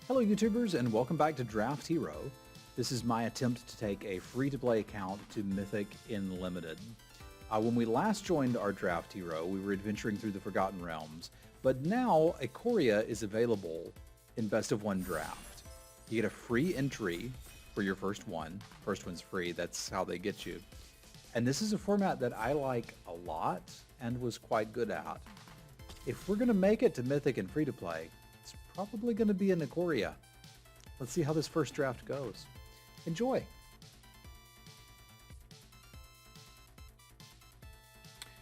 Hello YouTubers and welcome back to DraftHero. This is my attempt to take a free-to-play account to Mythic in Limited. When we last joined our DraftHero, we were adventuring through the Forgotten Realms, but now Ikoria is available in Best of One Draft. You get a free entry for your first one. First one's free, that's how they get you. And this is a format that I like a lot and was quite good at. If we're going to make it to Mythic and free-to-play, it's probably going to be in Ikoria. Let's see how this first draft goes. Enjoy!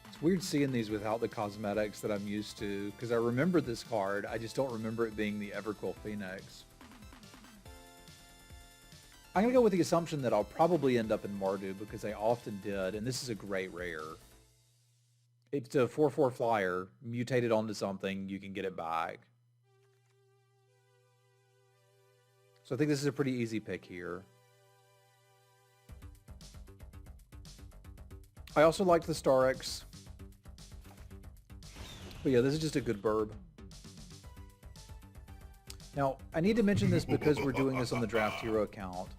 It's weird seeing these without the cosmetics that I'm used to, because I remember this card, I just don't remember it being the Everquill Phoenix. I'm going to go with the assumption that I'll probably end up in Mardu, because I often did, and this is a great rare. It's a 4/4 flyer, mutated onto something, you can get it back. So I think this is a pretty easy pick here. I also liked the Starix. But yeah, this is just a good burb. Now, I need to mention this because we're doing this on the DraftHero account.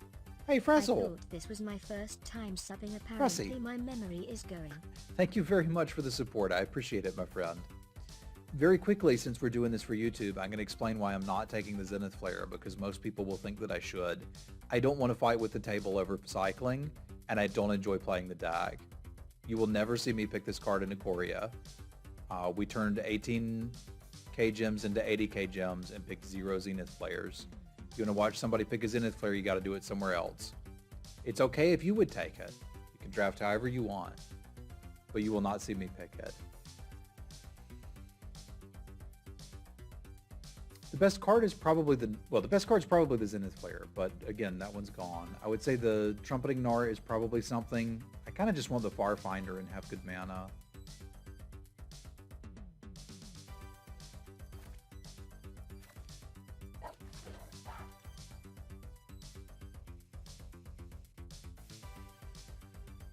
Hey, Frazzle! I thought this was my first time subbing. Apparently, Fressy. my memory is going. Thank you very much for the support. I appreciate it, my friend. Very quickly, since we're doing this for YouTube, I'm going to explain why I'm not taking the Zenith Flare, because most people will think that I should. I don't want to fight with the table over cycling, and I don't enjoy playing the DAG. You will never see me pick this card in Ikoria. We turned 18k gems into 80k gems and picked 0 Zenith Flares. If you want to watch somebody pick a Zenith Flare, you got to do it somewhere else. It's okay if you would take it. You can draft however you want, but you will not see me pick it. The best card is probably the best card is probably the Zenith Flare, but again, that one's gone. I would say the Trumpeting Gnar is probably something. I kind of just want the Farfinder and have good mana.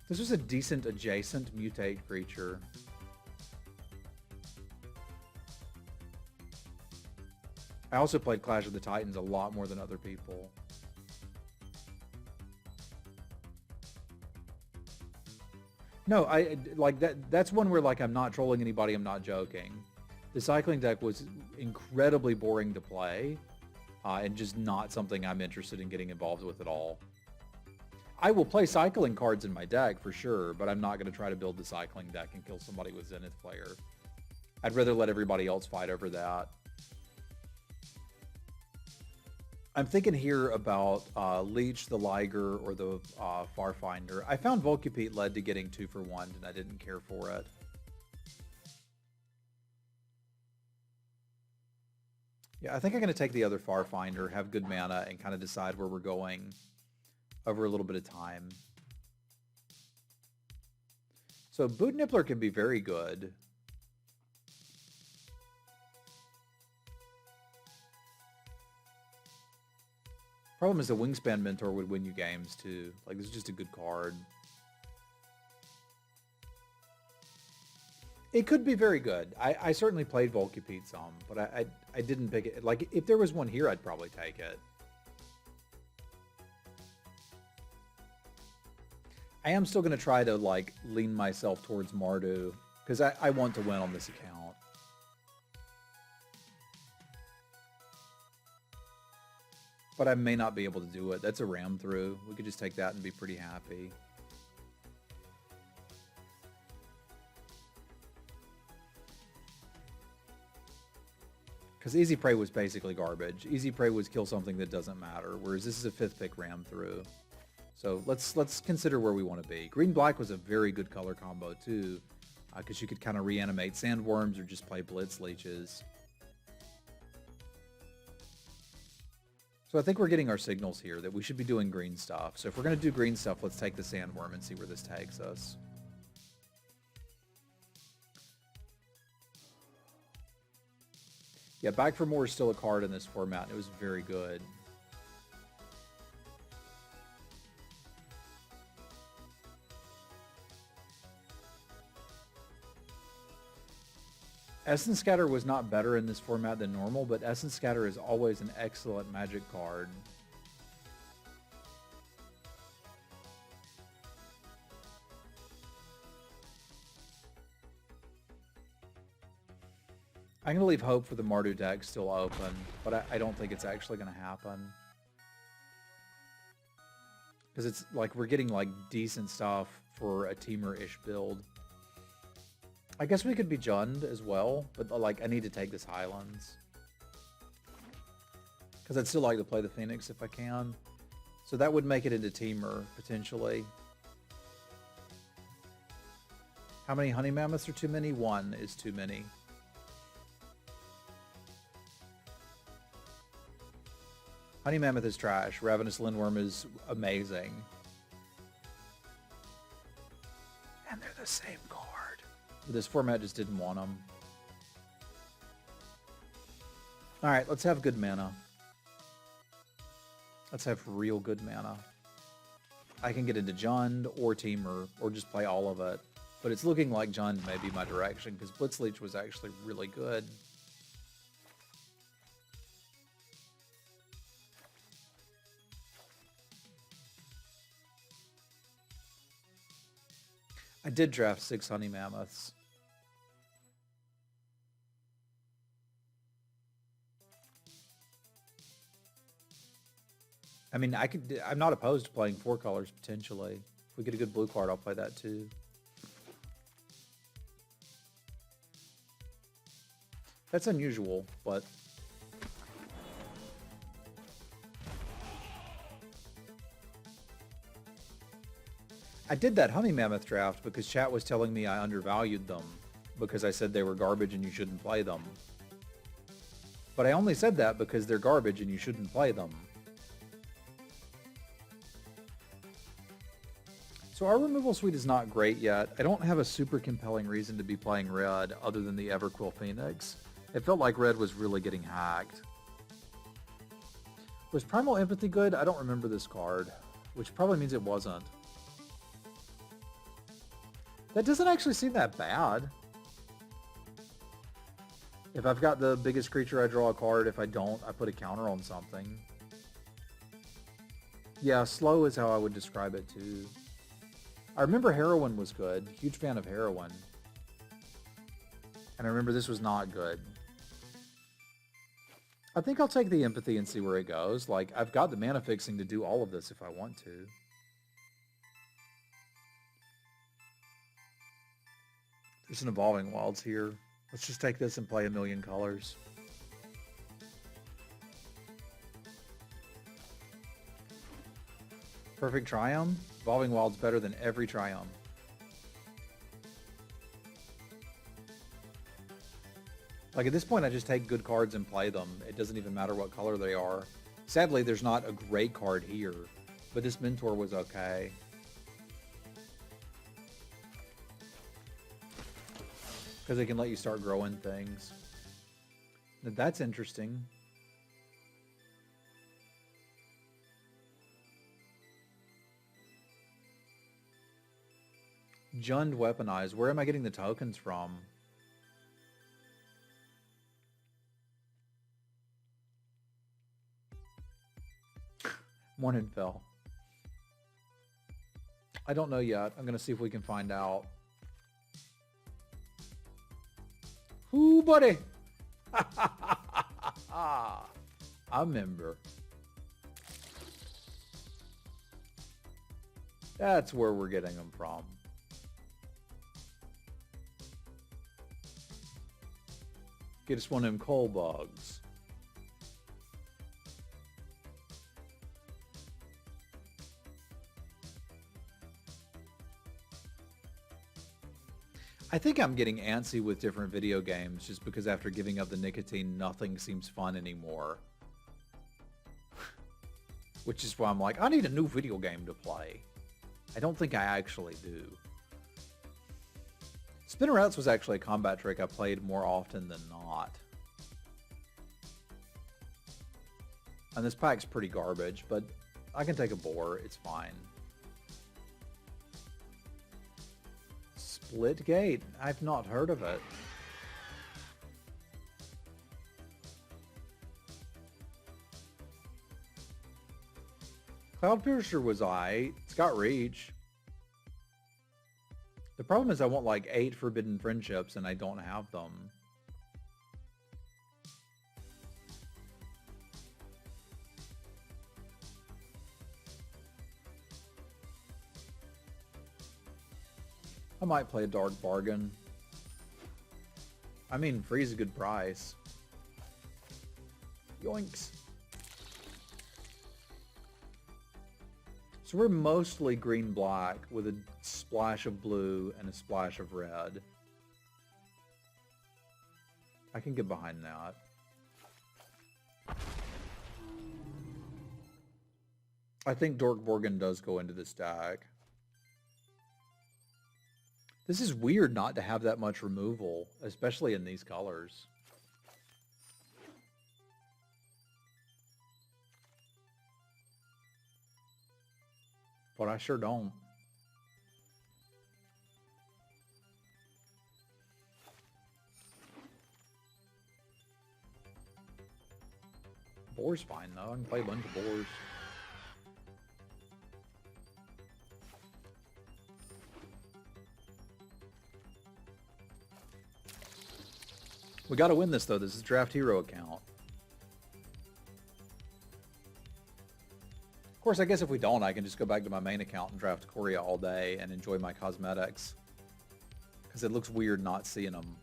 This was a decent adjacent mutate creature. I also played Clash of the Titans a lot more than other people. No, I like that. That's one where like I'm not trolling anybody. I'm not joking. The cycling deck was incredibly boring to play, and just not something I'm interested in getting involved with at all. I will play cycling cards in my deck for sure, but I'm not going to try to build the cycling deck and kill somebody with Zenith Flare. I'd rather let everybody else fight over that. I'm thinking here about Leech, the Liger, or the Farfinder. I found Volcupete led to getting 2 for 1, and I didn't care for it. Yeah, I think I'm going to take the other Farfinder, have good mana, and kind of decide where we're going over a little bit of time. So Boot Nippler can be very good. Problem is the Wingspan Mentor would win you games too. Like, this is just a good card. It could be very good. I certainly played Volcupete some, but I didn't pick it. Like, if there was one here, I'd probably take it. I am still going to try to, like, lean myself towards Mardu, because I want to win on this account. But I may not be able to do it. That's a ram through. We could just take that and be pretty happy. Because Easy Prey was basically garbage. Easy Prey was kill something that doesn't matter, whereas this is a 5th pick ram through. So let's consider where we want to be. Green-black was a very good color combo too, because you could kind of reanimate sandworms or just play blitz leeches. So I think we're getting our signals here that we should be doing green stuff. So if we're going to do green stuff, let's take the sandworm and see where this takes us. Yeah, Back for More is still a card in this format, and it was very good. Essence Scatter was not better in this format than normal, but Essence Scatter is always an excellent Magic card. I'm going to leave hope for the Mardu deck still open, but I don't think it's actually going to happen. Because it's like we're getting like decent stuff for a teamer-ish build. I guess we could be Jund as well, but like I need to take this Highlands. Because I'd still like to play the Phoenix if I can. So that would make it into teamer, potentially. How many Honey Mammoths are too many? One is too many. Honey Mammoth is trash. Ravenous Lindworm is amazing. And they're the same card. But this format just didn't want them. Alright, let's have good mana. Let's have real good mana. I can get into Jund or Teamer or just play all of it. But it's looking like Jund may be my direction because Blitzleech was actually really good. I did draft 6 Honey Mammoths. I mean, I'm not opposed to playing 4 colors potentially. If we get a good blue card, I'll play that too. That's unusual, but I did that Honey Mammoth draft because chat was telling me I undervalued them because I said they were garbage and you shouldn't play them. But I only said that because they're garbage and you shouldn't play them. So our removal suite is not great yet. I don't have a super compelling reason to be playing red other than the Everquill Phoenix. It felt like red was really getting hacked. Was Primal Empathy good? I don't remember this card, which probably means it wasn't. That doesn't actually seem that bad. If I've got the biggest creature, I draw a card. If I don't, I put a counter on something. Yeah, slow is how I would describe it too. I remember Heroine was good. Huge fan of Heroine. And I remember this was not good. I think I'll take the Empathy and see where it goes. Like, I've got the mana fixing to do all of this if I want to. There's an Evolving Wilds here. Let's just take this and play a million colors. Perfect Triumph? Evolving Wilds better than every Triumph. Like at this point I just take good cards and play them. It doesn't even matter what color they are. Sadly there's not a great card here, but this Mentor was okay. Because they can let you start growing things. Now that's interesting. Jund weaponized. Where am I getting the tokens from? Morning fell. I don't know yet. I'm going to see if we can find out. Ooh, buddy. I remember. That's where we're getting them from. Get us one of them coal bugs. I think I'm getting antsy with different video games just because after giving up the nicotine, nothing seems fun anymore. Which is why I'm like, I need a new video game to play. I don't think I actually do. Spinnerouts was actually a combat trick I played more often than not. And this pack's pretty garbage, but I can take a boar. It's fine. Split Gate. I've not heard of it. Cloudpiercer was It's got reach. The problem is I want like 8 forbidden friendships and I don't have them. I might play a dark bargain. I mean, free's a good price. Yoinks. So we're mostly green-black with a splash of blue and a splash of red. I can get behind that. I think Dork Borgin does go into this deck. This is weird not to have that much removal, especially in these colors. But I sure don't. Boar's fine though. I can play a bunch of boars. We gotta win this though. This is DraftHero account. Of course, I guess if we don't, I can just go back to my main account and draft Korea all day and enjoy my cosmetics. Because it looks weird not seeing them.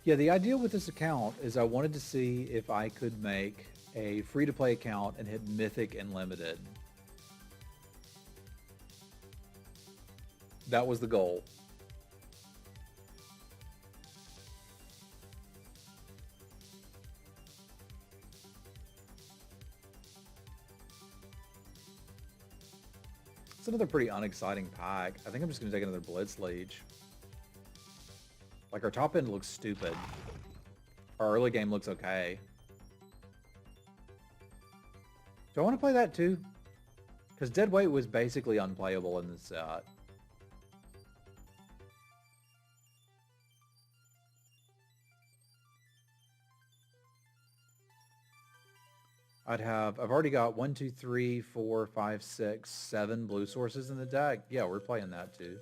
Yeah, the idea with this account is I wanted to see if I could make a free-to-play account and hit Mythic and Limited. That was the goal. It's another pretty unexciting pack. I think I'm just going to take another Blitz Leech. Like, our top end looks stupid. Our early game looks okay. Do I want to play that too? Because Deadweight was basically unplayable in this set. I've already got 1, 2, 3, 4, 5, 6, 7 blue sources in the deck. Yeah, we're playing that too.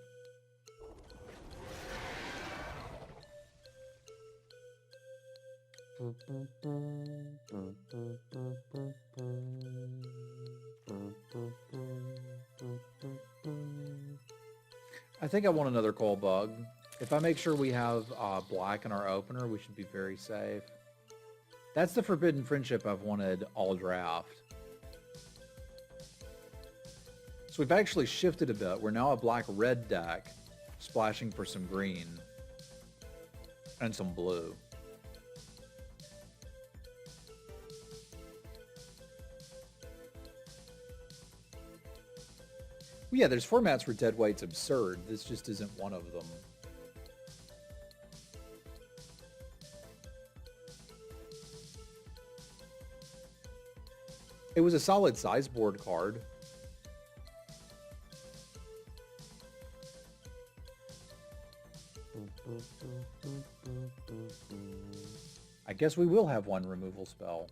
I think I want another Coil Bug. If I make sure we have black in our opener, we should be very safe. That's the Forbidden Friendship I've wanted all draft. So we've actually shifted a bit. We're now a black-red deck, splashing for some green and some blue. Well, yeah, there's formats where Deadweight's absurd. This just isn't one of them. It was a solid sideboard card. I guess we will have one removal spell.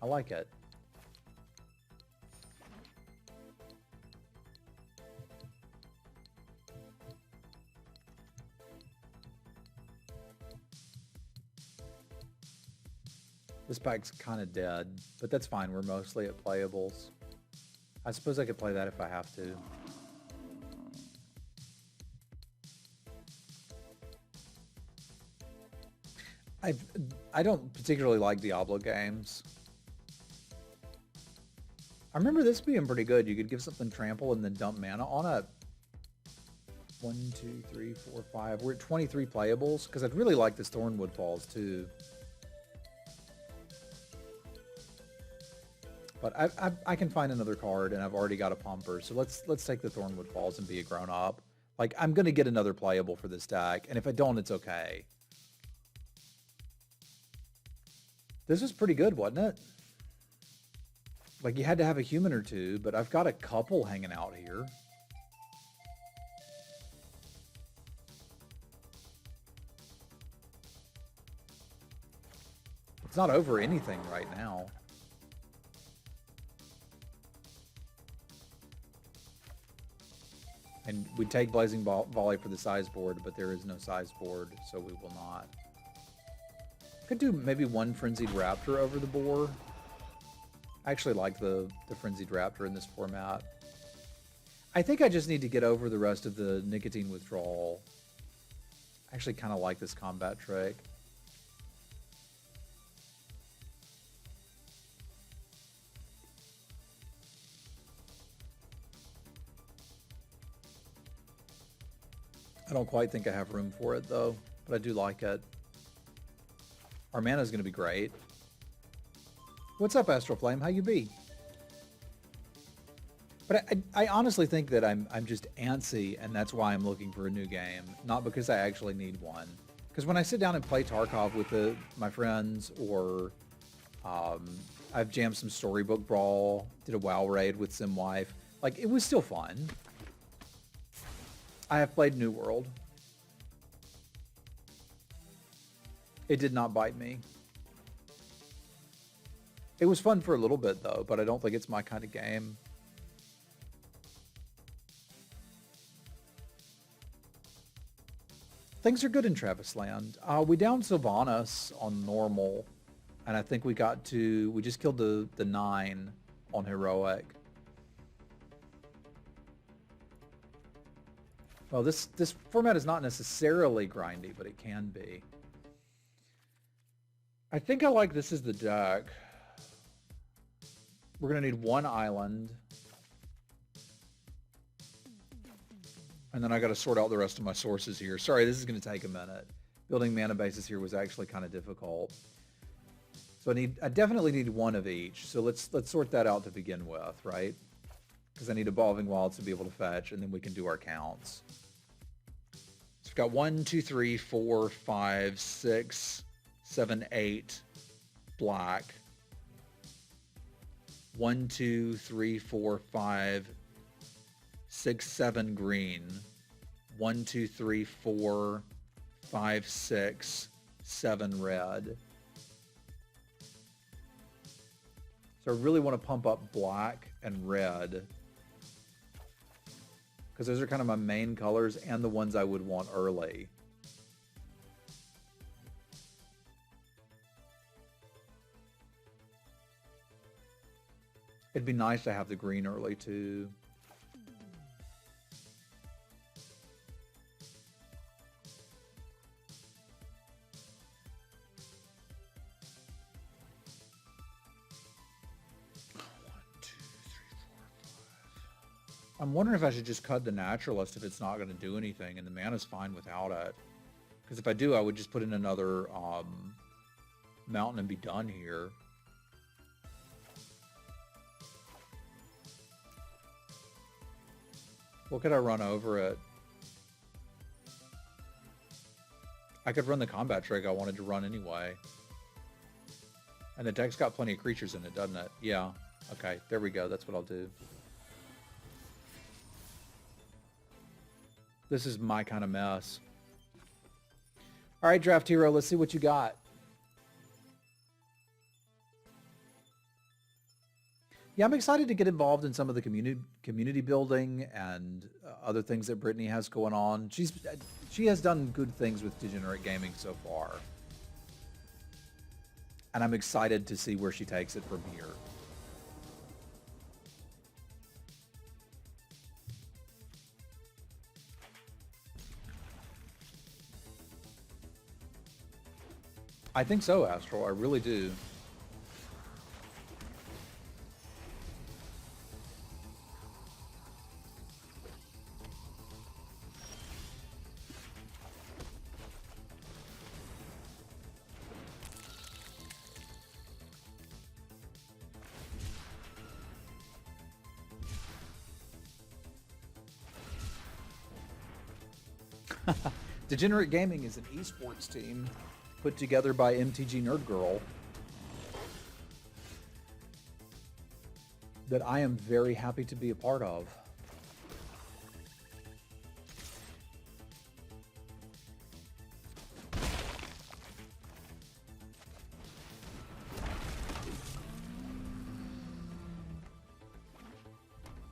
I like it. This pack's kind of dead, but that's fine. We're mostly at playables. I suppose I could play that if I have to. I don't particularly like Diablo games. I remember this being pretty good. You could give something trample and then dump mana on it. 1, 2, 3, 4, 5. We're at 23 playables because I'd really like this Thornwood Falls too. But I can find another card, and I've already got a pumper, so let's take the Thornwood Falls and be a grown-up. Like, I'm going to get another playable for this deck, and if I don't, it's okay. This was pretty good, wasn't it? Like, you had to have a human or two, but I've got a couple hanging out here. It's not over anything right now. And we take Blazing Volley for the size board, but there is no size board, so we will not. Could do maybe one Frenzied Raptor over the boar. I actually like the Frenzied Raptor in this format. I think I just need to get over the rest of the nicotine withdrawal. I actually kind of like this combat trick. I don't quite think I have room for it, though, but I do like it. Our mana is going to be great. What's up, Astral Flame? How you be? But I honestly think that I'm just antsy, and that's why I'm looking for a new game, not because I actually need one. Because when I sit down and play Tarkov with my friends, or I've jammed some Storybook Brawl, did a WoW raid with Simwife, like, it was still fun. I have played New World. It did not bite me. It was fun for a little bit, though, but I don't think it's my kind of game. Things are good in Travis Land. We downed Sylvanas on normal, and I think we just killed the 9 on heroic. Well, this format is not necessarily grindy, but it can be. I think I like this as the deck. We're going to need one island. And then I got to sort out the rest of my sources here. Sorry, this is going to take a minute. Building mana bases here was actually kind of difficult. So I definitely need one of each. So let's sort that out to begin with, right? Because I need Evolving Wilds to be able to fetch, and then we can do our counts. So we've got 1, 2, 3, 4, 5, 6, 7, 8 black. 1, 2, 3, 4, 5, 6, 7 green. 1, 2, 3, 4, 5, 6, 7 red. So I really want to pump up black and red, because those are kind of my main colors and the ones I would want early. It'd be nice to have the green early too. I'm wondering if I should just cut the Naturalist if it's not going to do anything, and the mana's fine without it. Because if I do, I would just put in another mountain and be done here. What could I run over it? I could run the combat trick I wanted to run anyway. And the deck's got plenty of creatures in it, doesn't it? Yeah. Okay, there we go. That's what I'll do. This is my kind of mess. All right, DraftHero, let's see what you got. Yeah, I'm excited to get involved in some of the community building and other things that Brittany has going on. She has done good things with Degenerate Gaming so far. And I'm excited to see where she takes it from here. I think so, Astral. I really do. Degenerate Gaming is an esports team put together by MTG Nerd Girl that I am very happy to be a part of.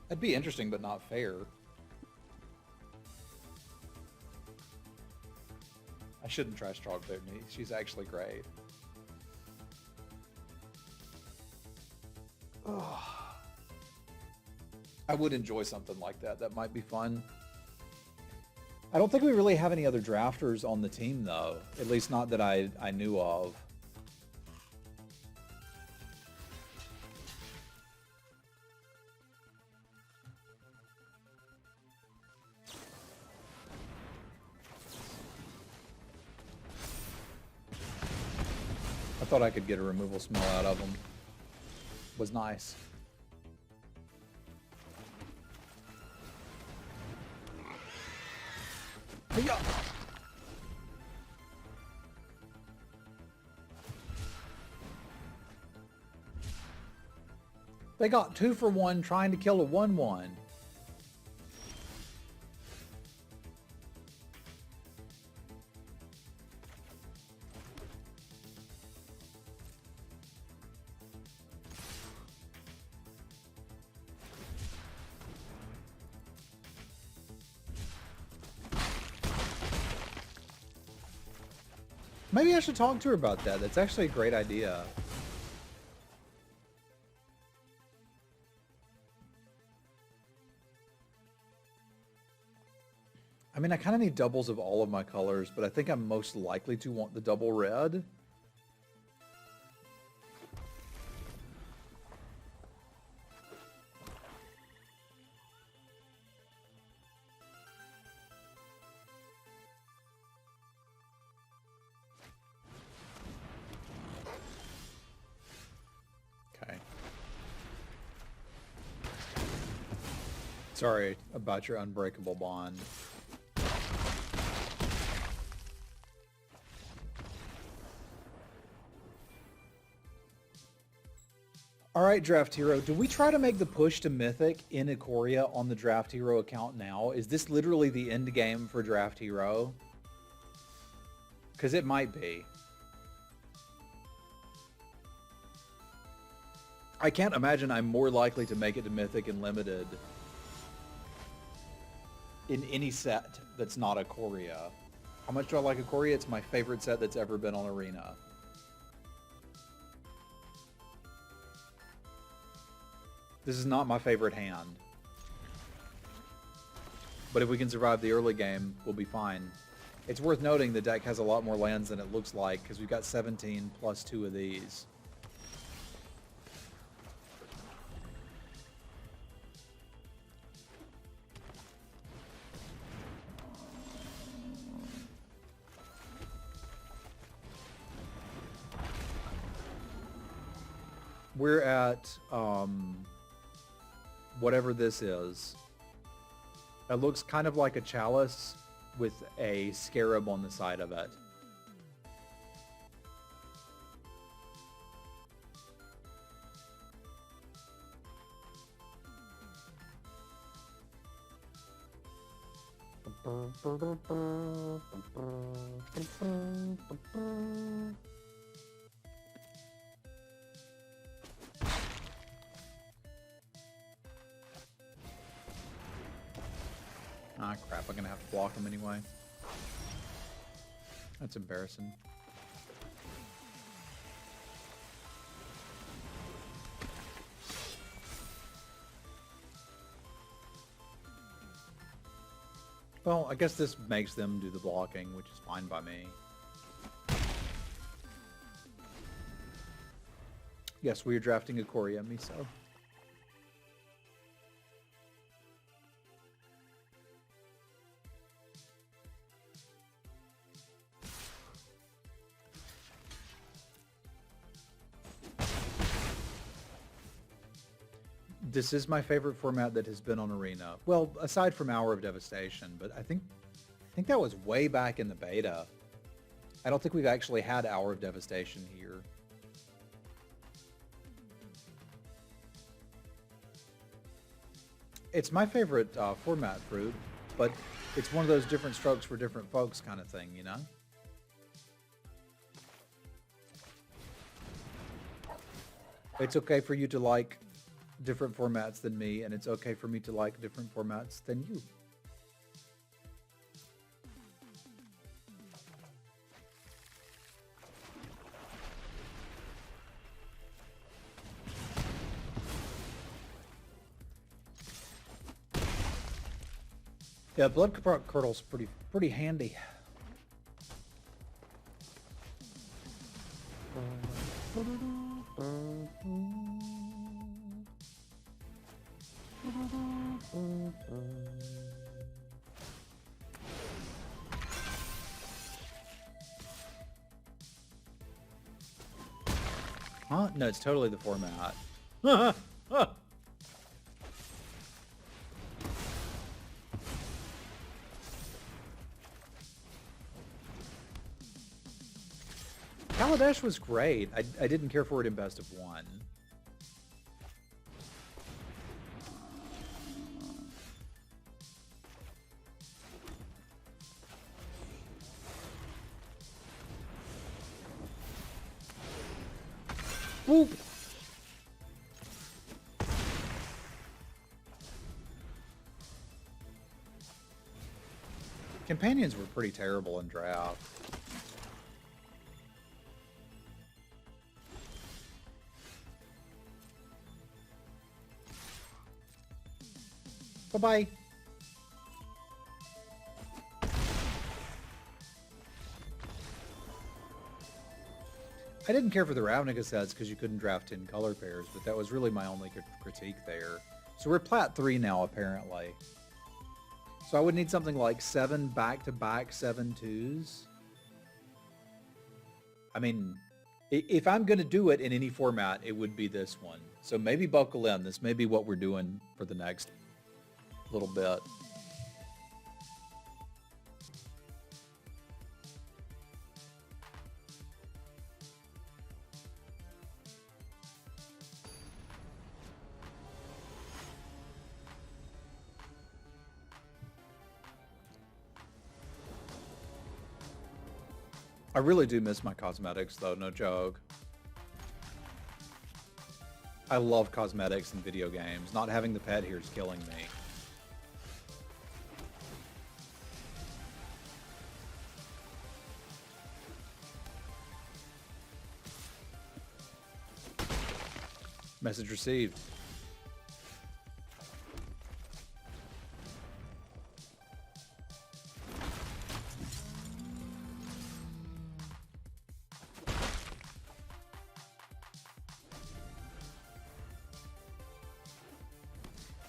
That'd be interesting, but not fair. I shouldn't trash talk Whitney. She's actually great. Oh. I would enjoy something like that. That might be fun. I don't think we really have any other drafters on the team, though. At least not that I knew of. I thought I could get a removal smell out of them. Was nice. Hey-ya! They got 2 for 1 trying to kill a 1/1. Maybe I should talk to her about that. That's actually a great idea. I mean, I kind of need doubles of all of my colors, but I think I'm most likely to want the double red. Sorry about your unbreakable bond. All right, Draft Hero. Do we try to make the push to Mythic in Ikoria on the Draft Hero account now? Is this literally the end game for Draft Hero? Because it might be. I can't imagine I'm more likely to make it to Mythic and Limited in any set that's not Ikoria. How much do I like Ikoria? It's my favorite set that's ever been on Arena. This is not my favorite hand. But if we can survive the early game, we'll be fine. It's worth noting the deck has a lot more lands than it looks like, because we've got 17 plus 2 of these. We're at whatever this is. It looks kind of like a chalice with a scarab on the side of it. Ah, crap. I'm going to have to block him anyway. That's embarrassing. Well, I guess this makes them do the blocking, which is fine by me. Yes, we are drafting Ikoria, Miso. This is my favorite format that has been on Arena. Well, aside from Hour of Devastation, but I think think that was way back in the beta. I don't think we've actually had Hour of Devastation here. It's my favorite format, Fruit, but it's one of those different strokes for different folks kind of thing, you know? It's okay for you to like different formats than me, and it's okay for me to like different formats than you. Yeah, blood curdle's pretty handy. Huh? No, it's totally the format. Kaladesh was great. I didn't care for it in best of one. Whoop! Companions were pretty terrible in draft. Bye-bye. I didn't care for the Ravnica sets because you couldn't draft 10 color pairs, but that was really my only critique there. So we're plat 3 now, apparently. So I would need something like 7 back-to-back 7/2s. I mean, if I'm going to do it in any format, it would be this one. So maybe buckle in. This may be what we're doing for the next little bit. I really do miss my cosmetics, though, no joke. I love cosmetics in video games. Not having the pet here is killing me. Message received.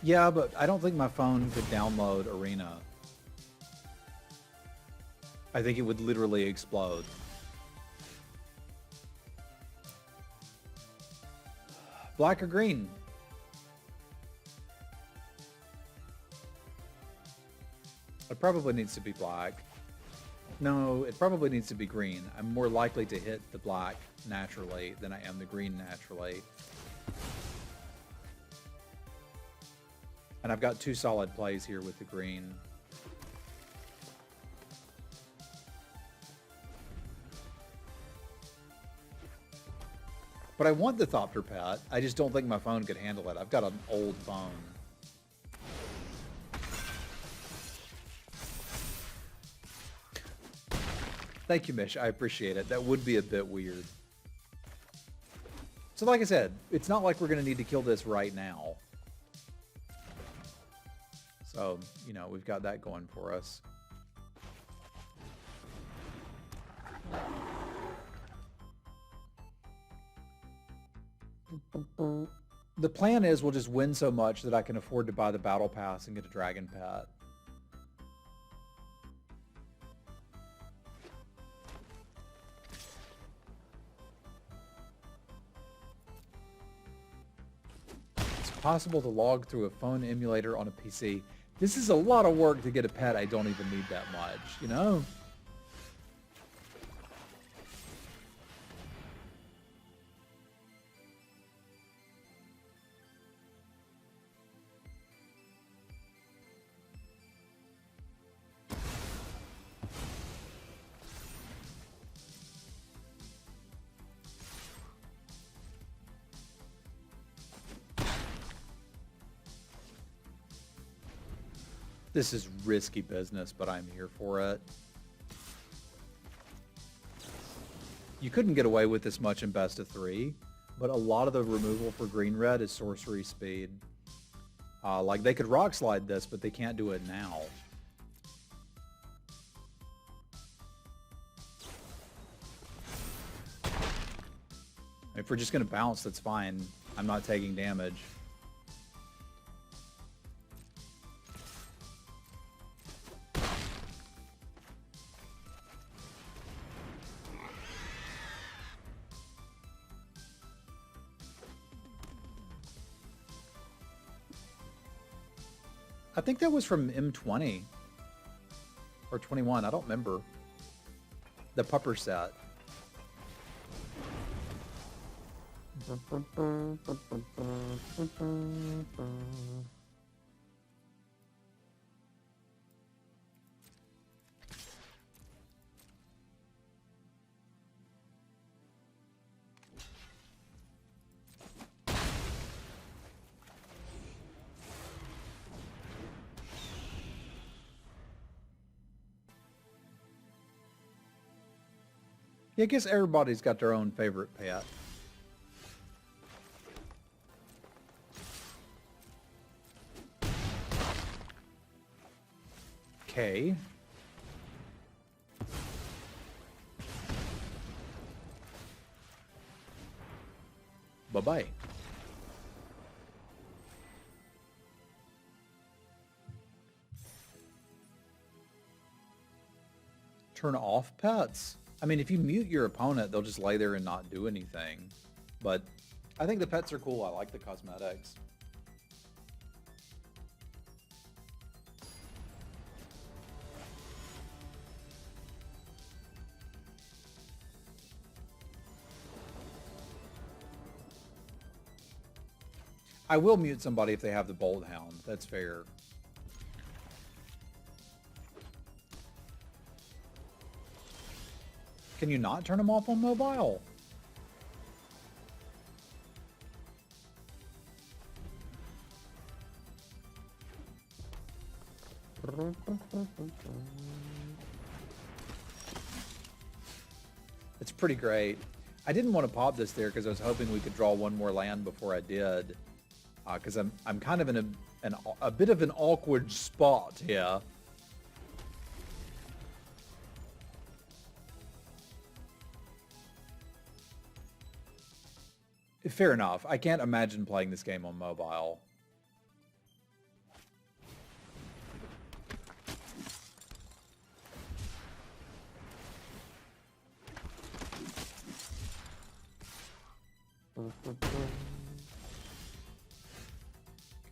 Yeah, but I don't think my phone could download Arena. I think it would literally explode. Black or green? It probably needs to be black. No, it probably needs to be green. I'm more likely to hit the black naturally than I am the green naturally. And I've got 2 solid plays here with the green. But I want the Thopter pet. I just don't think my phone could handle it. I've got an old phone. Thank you, Mish. I appreciate it. That would be a bit weird. So like I said, it's not like we're going to need to kill this right now. So, you know, we've got that going for us. The plan is we'll just win so much that I can afford to buy the battle pass and get a dragon pet. It's possible to log through a phone emulator on a PC. This is a lot of work to get a pet I don't even need that much, you know? This is risky business, but I'm here for it. You couldn't get away with this much in best of 3, but a lot of the removal for green-red is sorcery speed. Like, they could rock slide this, but they can't do it now. If we're just going to bounce, that's fine. I'm not taking damage. I think that was from M20 or 21. I don't remember. The pupper set. Yeah, I guess everybody's got their own favorite pet. Okay. Bye-bye. Turn off pets. I mean, if you mute your opponent, they'll just lay there and not do anything. But I think the pets are cool. I like the cosmetics. I will mute somebody if they have the Bolt Hound. That's fair. Can you not turn them off on mobile? It's pretty great. I didn't want to pop this there because I was hoping we could draw one more land before I did. Because I'm kind of in a bit of an awkward spot here. Fair enough. I can't imagine playing this game on mobile.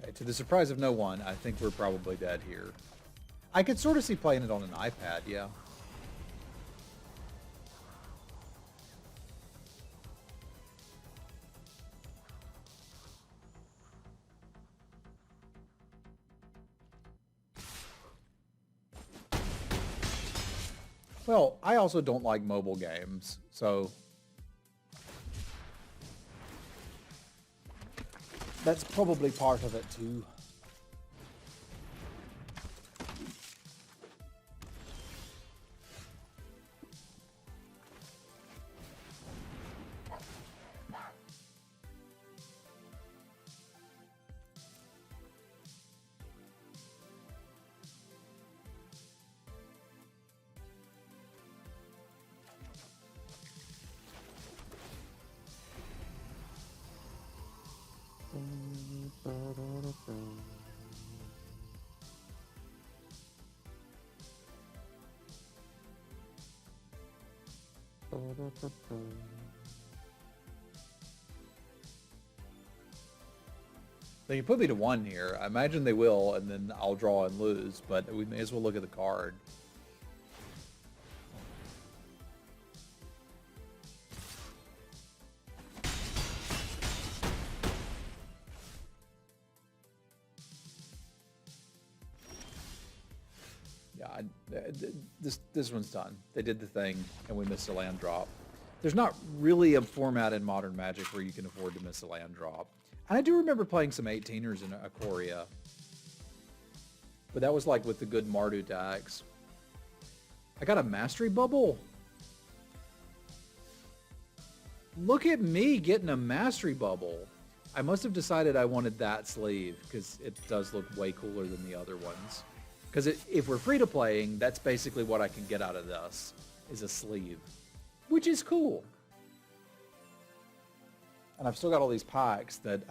Okay, to the surprise of no one, I think we're probably dead here. I could sort of see playing it on an iPad, yeah. Well, I also don't like mobile games, so that's probably part of it too. They can put me to 1 here. I imagine they will, and then I'll draw and lose, but we may as well look at the card. Yeah, this one's done. They did the thing, and we missed a land drop. There's not really a format in Modern Magic where you can afford to miss a land drop. And I do remember playing some 18ers in Ikoria. But that was like with the good Mardu decks. I got a Mastery Bubble. Look at me getting a Mastery Bubble. I must have decided I wanted that sleeve because it does look way cooler than the other ones. Because if we're free to playing, that's basically what I can get out of this, is a sleeve. Which is cool. And I've still got all these packs that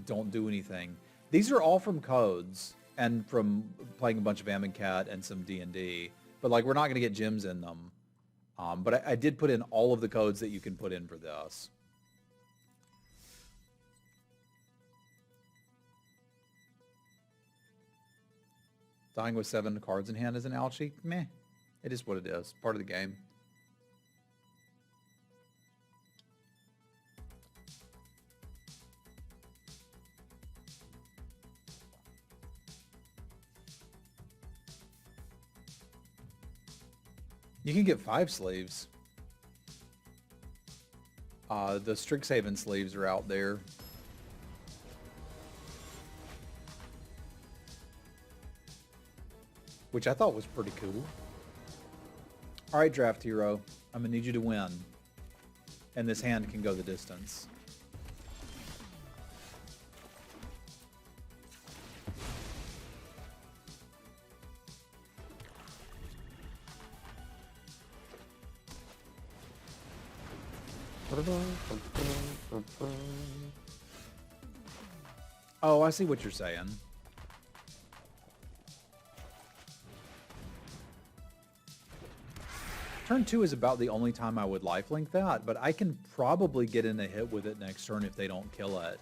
don't do anything. These are all from codes and from playing a bunch of Amonkhet and some D&D. But like, we're not going to get gems in them. But I did put in all of the codes that you can put in for this. Dying with 7 cards in hand is an ouchie? Meh. It is what it is. Part of the game. You can get 5 sleeves. The Strixhaven sleeves are out there. Which I thought was pretty cool. Alright, Draft Hero. I'm going to need you to win. And this hand can go the distance. Oh, I see what you're saying. Turn 2 is about the only time I would lifelink that, but I can probably get in a hit with it next turn if they don't kill it.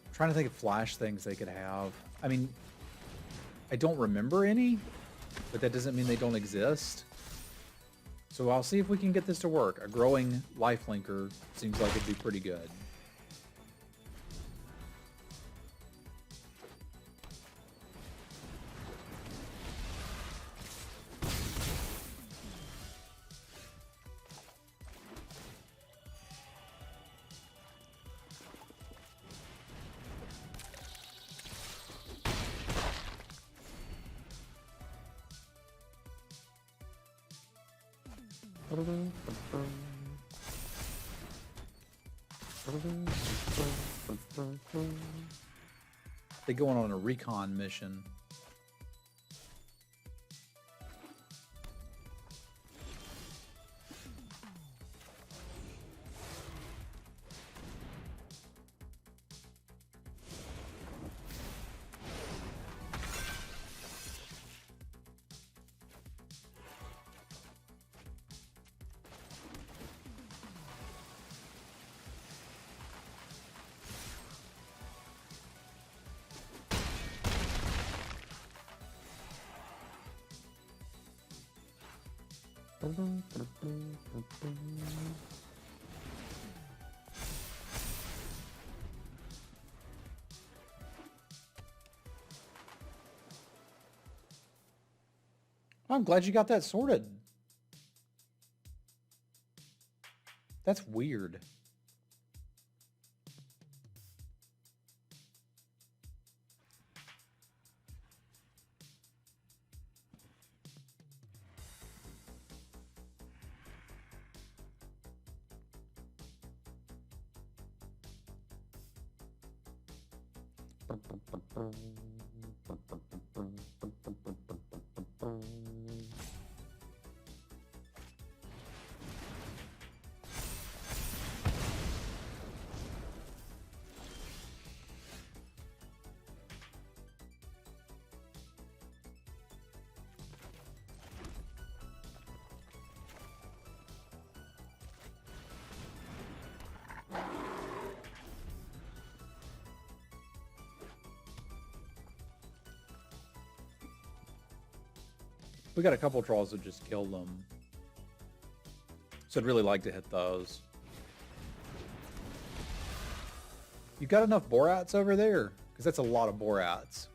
I'm trying to think of flash things they could have. I mean, I don't remember any, but that doesn't mean they don't exist. So I'll see if we can get this to work. A growing lifelinker seems like it'd be pretty good. They going on a recon mission. I'm glad you got that sorted. That's weird. We got a couple draws that just killed them. So I'd really like to hit those. You got enough Borats over there? Because that's a lot of Borats.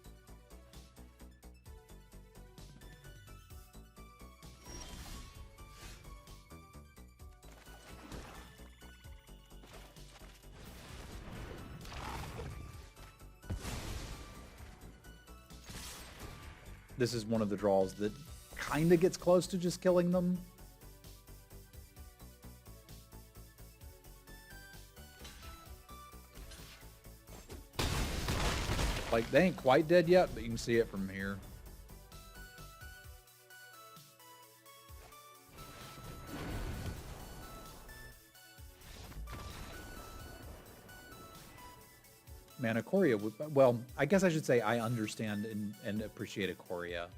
This is one of the draws that kind of gets close to just killing them. Like, they ain't quite dead yet, but you can see it from here. Man, Ikoria would... Well, I guess I should say I understand and appreciate Ikoria.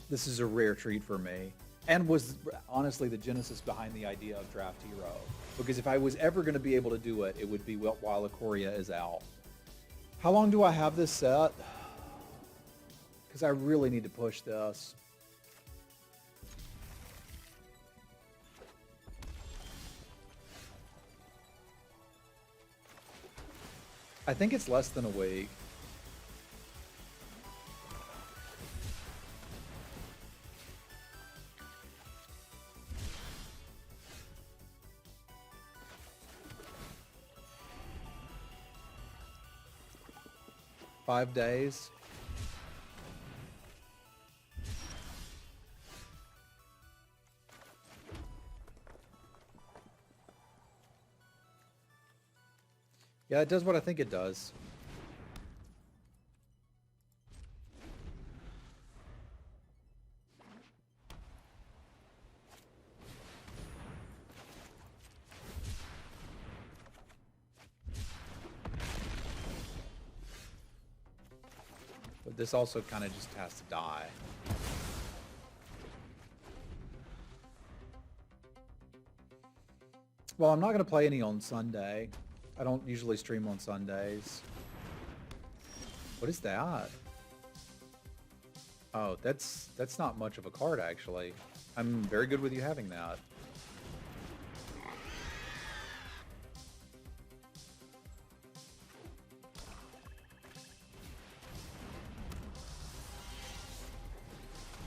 This is a rare treat for me. And was honestly the genesis behind the idea of DraftHero. Because if I was ever going to be able to do it, it would be while Ikoria is out. How long do I have this set? Because I really need to push this. I think it's less than a week. $5 days. Yeah, it does what I think it does. But this also kind of just has to die. Well, I'm not going to play any on Sunday. I don't usually stream on Sundays. What is that? Oh, that's not much of a card, actually. I'm very good with you having that.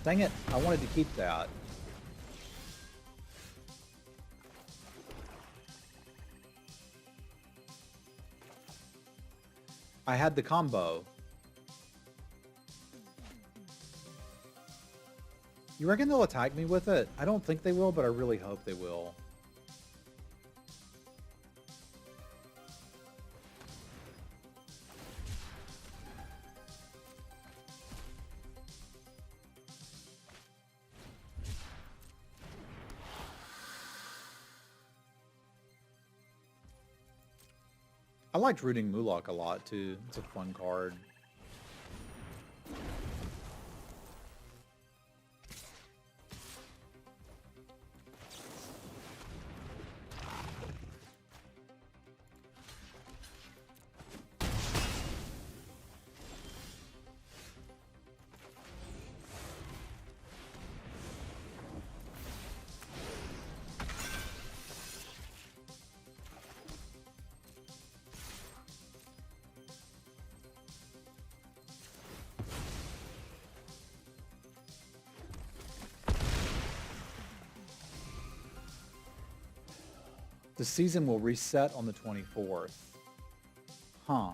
Dang it, I wanted to keep that. I had the combo. You reckon they'll attack me with it? I don't think they will, but I really hope they will. I liked rooting Mulak a lot, too. It's a fun card. The season will reset on the 24th. Huh.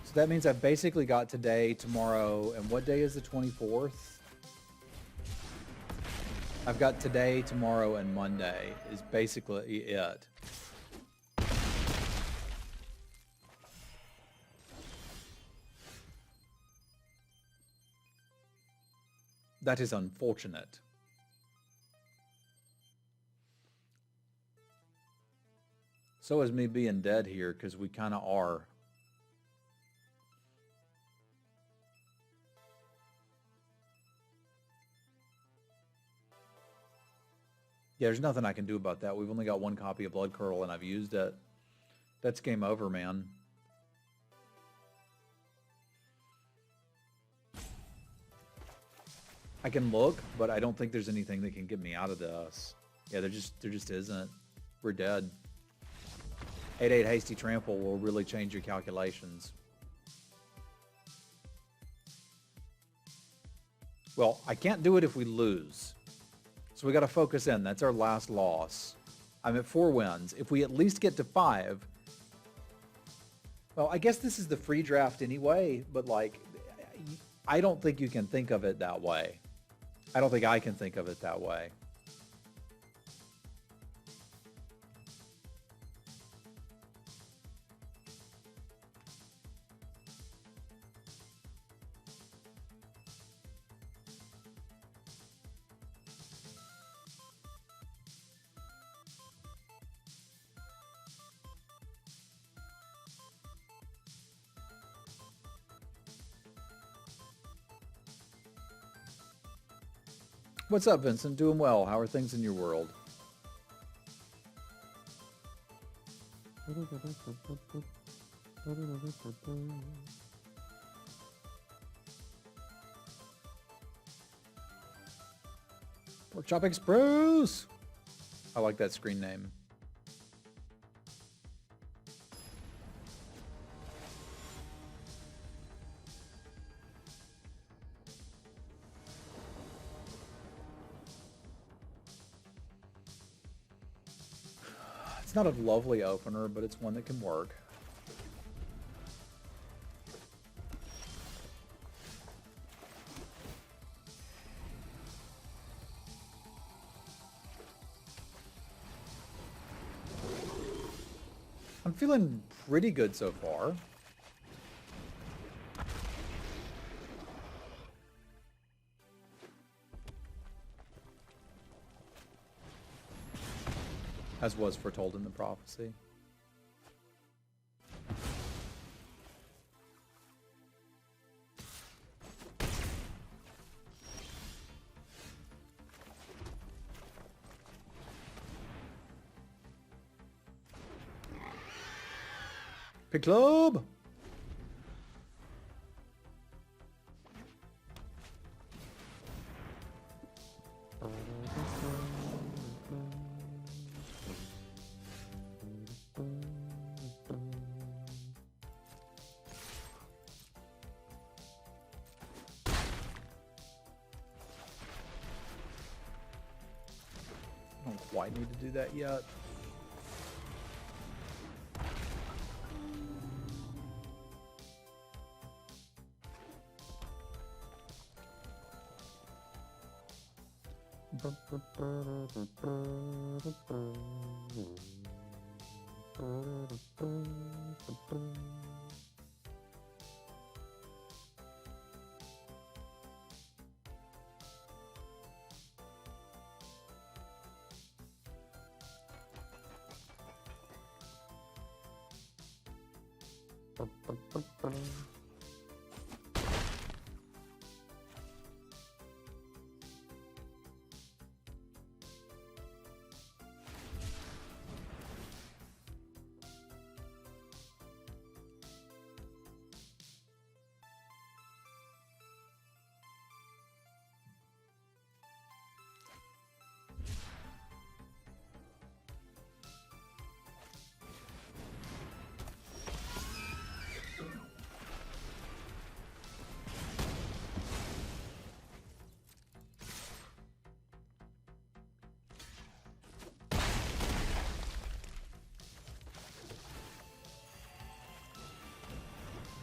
So that means I've basically got today, tomorrow, and what day is the 24th? I've got today, tomorrow, and Monday is basically it. That is unfortunate. So is me being dead here, because we kind of are. Yeah, there's nothing I can do about that. We've only got one copy of Blood Curdle, and I've used it. That's game over, man. I can look, but I don't think there's anything that can get me out of this. Yeah, there just isn't. We're dead. 8-8 hasty trample will really change your calculations. Well, I can't do it if we lose. So we got to focus in. That's our last loss. I'm at 4 wins. If we at least get to 5, well, I guess this is the free draft anyway, but like, I don't think you can think of it that way. I don't think I can think of it that way. What's up, Vincent? Doing well. How are things in your world? Pork Chop Express! I like that screen name. It's not a lovely opener, but it's one that can work. I'm feeling pretty good so far. As was foretold in the prophecy. Pick club! I don't quite need to do that yet.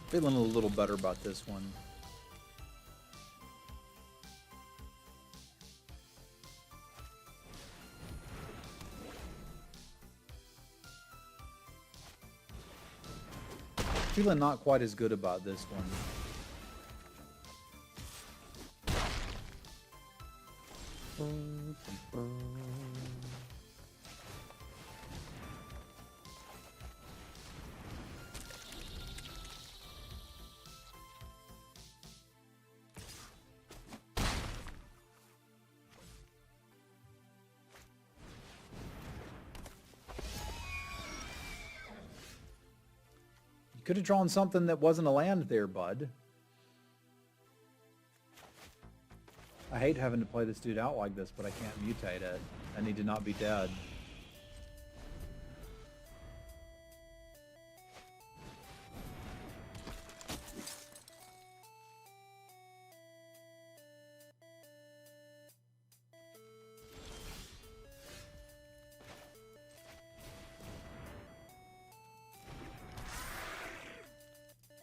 Feeling a little better about this one. Feeling not quite as good about this one. Could have drawn something that wasn't a land there, bud. I hate having to play this dude out like this, but I can't mutate it. I need to not be dead.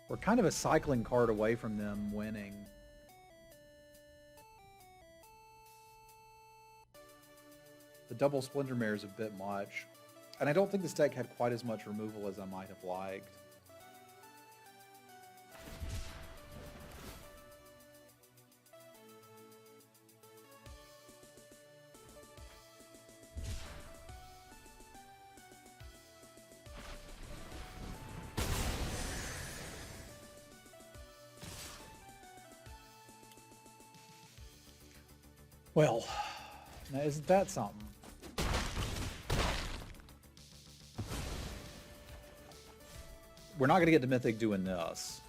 We're kind of a cycling card away from them winning. The double Splinter Mare is a bit much. And I don't think this deck had quite as much removal as I might have liked. Well, now isn't that something? We're not going to get to Mythic doing this.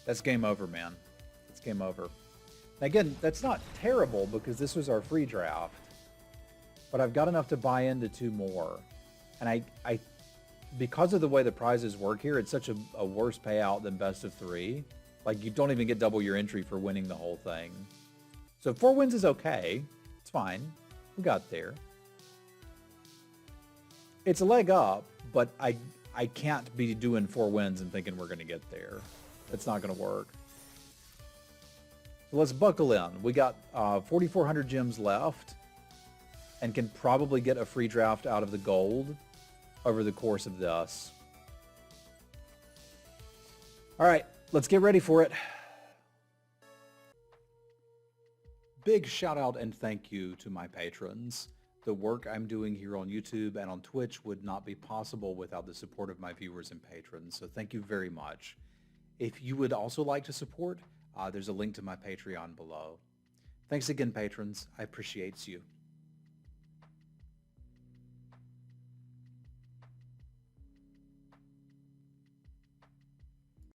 That's game over, man. It's game over. Now again, that's not terrible because this was our free draft. But I've got enough to buy into 2 more. And I because of the way the prizes work here, it's such a worse payout than best of 3. Like, you don't even get double your entry for winning the whole thing. So 4 wins is okay. It's fine. We got there. It's a leg up, but I can't be doing 4 wins and thinking we're going to get there. It's not going to work. So let's buckle in. We got 4,400 gems left and can probably get a free draft out of the gold over the course of this. All right, let's get ready for it. Big shout out and thank you to my patrons. The work I'm doing here on YouTube and on Twitch would not be possible without the support of my viewers and patrons, so thank you very much. If you would also like to support, there's a link to my Patreon below. Thanks again, patrons. I appreciate you.